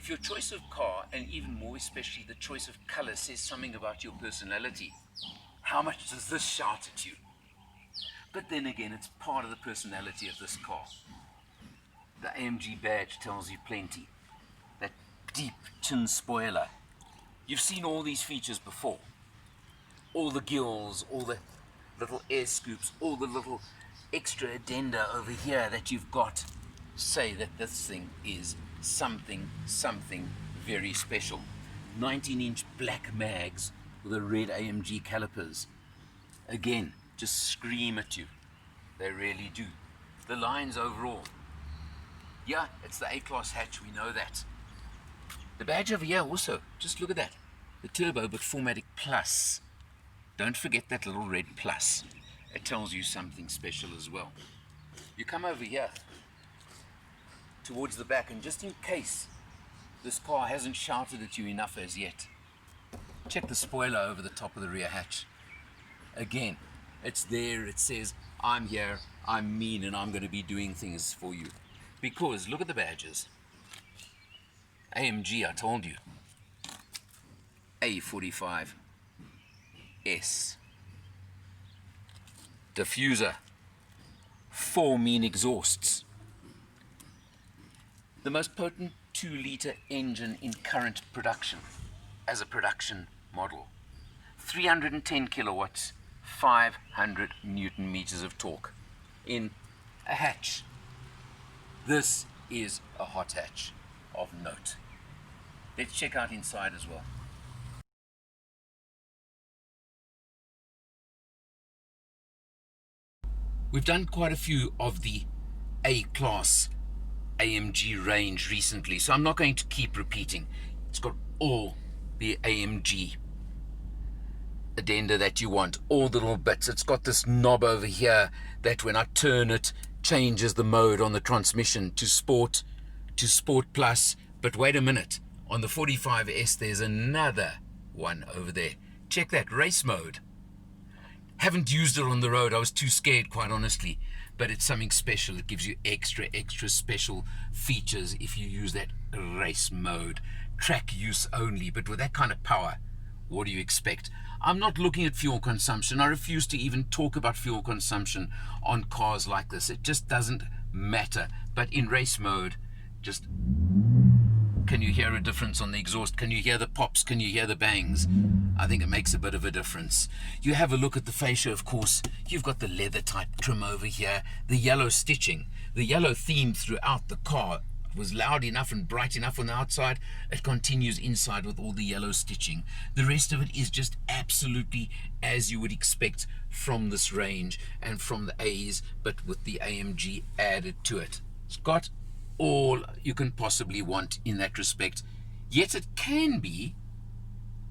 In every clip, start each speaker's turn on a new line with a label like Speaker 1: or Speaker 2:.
Speaker 1: If your choice of car, and even more especially the choice of color, says something about your personality, how much does this shout at you? But then again, it's part of the personality of this car. The AMG badge tells you plenty. That deep chin spoiler. You've seen all these features before. All the gills, all the little air scoops, all the little extra addenda over here that you've got say that this thing is something very special. 19-inch black mags with the red AMG calipers. Again, just scream at you. They really do. The lines overall. Yeah, it's the A-class hatch, we know that. The badge over here also, just look at that. The turbo, but 4Matic Plus. Don't forget that little red plus. It tells you something special as well. You come over here towards the back, and just in case this car hasn't shouted at you enough as yet, check the spoiler over the top of the rear hatch. Again, it's there, it says, I'm here, I'm mean, and I'm going to be doing things for you. Because, look at the badges. AMG, I told you. A45s. Diffuser. 4 mean exhausts. The most potent 2-liter engine in current production as a production model. 310 kilowatts, 500 newton meters of torque in a hatch. This is a hot hatch of note. Let's check out inside as well. We've done quite a few of the A-class AMG range recently, so I'm not going to keep repeating. It's got all the AMG addenda that you want, all the little bits. It's got this knob over here that when I turn it, changes the mode on the transmission to Sport Plus. But wait a minute, on the 45s there's another one over there. Check that, race mode. Haven't used it on the road, I was too scared, quite honestly, but it's something special. It gives you extra special features if you use that race mode. Track use only, but with that kind of power, what do you expect? I'm not looking at fuel consumption. I refuse to even talk about fuel consumption on cars like this. It just doesn't matter. But in race mode, just, can you hear a difference on the exhaust? Can you hear the pops? Can you hear the bangs? I think it makes a bit of a difference. You have a look at the fascia, of course. You've got the leather type trim over here, the yellow stitching, the yellow theme throughout the car was loud enough and bright enough on the outside. It continues inside with all the yellow stitching. The rest of it is just absolutely as you would expect from this range and from the A's, but with the AMG added to it. It's got all you can possibly want in that respect, yet it can be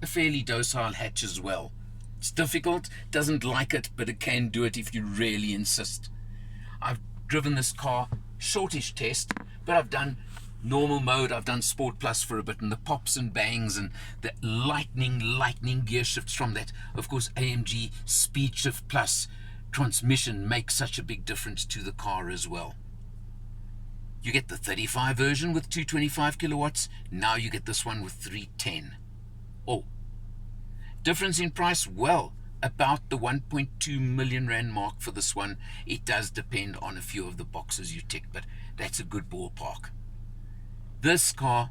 Speaker 1: a fairly docile hatch as well. It's difficult, doesn't like it, but it can do it if you really insist. I've driven this car, shortish test, but I've done normal mode, I've done Sport Plus for a bit, and the pops and bangs and the lightning gear shifts from that, of course, AMG Speedshift Plus transmission makes such a big difference to the car as well. You get the 35 version with 225 kilowatts, now you get this one with 310. Oh, difference in price? Well, about the 1.2 million rand mark for this one. It does depend on a few of the boxes you tick, but that's a good ballpark. This car,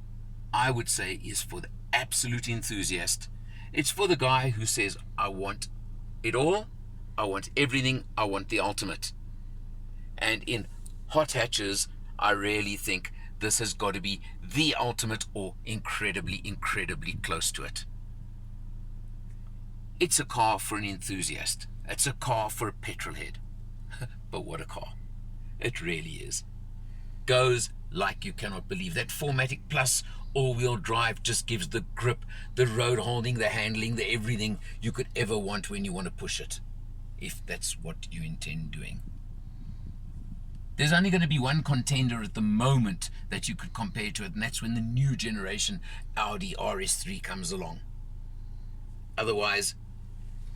Speaker 1: I would say, is for the absolute enthusiast. It's for the guy who says, I want it all, I want everything, I want the ultimate. And in hot hatches, I really think this has got to be the ultimate or incredibly close to it. It's a car for an enthusiast. It's a car for a petrolhead. But what a car. It really is. Goes like you cannot believe. That 4Matic Plus all-wheel drive just gives the grip, the road holding, the handling, the everything you could ever want when you want to push it, if that's what you intend doing. There's only going to be one contender at the moment that you could compare to it, and that's when the new generation Audi RS3 comes along. Otherwise,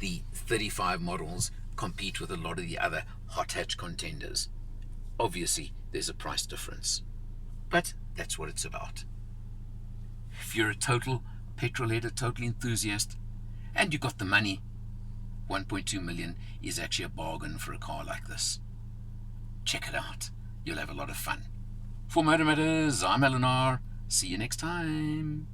Speaker 1: the 35 models compete with a lot of the other hot hatch contenders. Obviously, there's a price difference, but that's what it's about. if you're a total petrol head, a total enthusiast, and you got the money, 1.2 million is actually a bargain for a car like this. Check it out. You'll have a lot of fun. For Motor Matters, I'm Eleanor. See you next time.